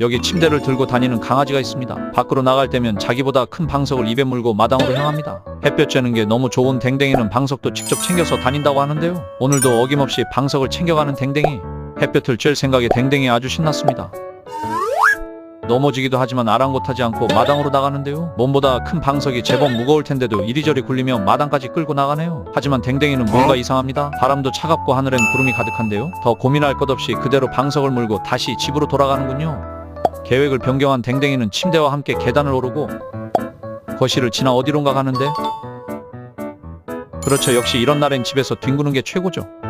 여기 침대를 들고 다니는 강아지가 있습니다. 밖으로 나갈 때면 자기보다 큰 방석을 입에 물고 마당으로 향합니다. 햇볕 쬐는 게 너무 좋은 댕댕이는 방석도 직접 챙겨서 다닌다고 하는데요. 오늘도 어김없이 방석을 챙겨가는 댕댕이. 햇볕을 쬐 생각에 댕댕이 아주 신났습니다. 넘어지기도 하지만 아랑곳하지 않고 마당으로 나가는데요. 몸보다 큰 방석이 제법 무거울 텐데도 이리저리 굴리며 마당까지 끌고 나가네요. 하지만 댕댕이는 뭔가 이상합니다. 바람도 차갑고 하늘엔 구름이 가득한데요. 더 고민할 것 없이 그대로 방석을 물고 다시 집으로 돌아가는군요. 계획을 변경한 댕댕이는 침대와 함께 계단을 오르고 거실을 지나 어디론가 가는데, 그렇죠. 역시 이런 날엔 집에서 뒹구는 게 최고죠.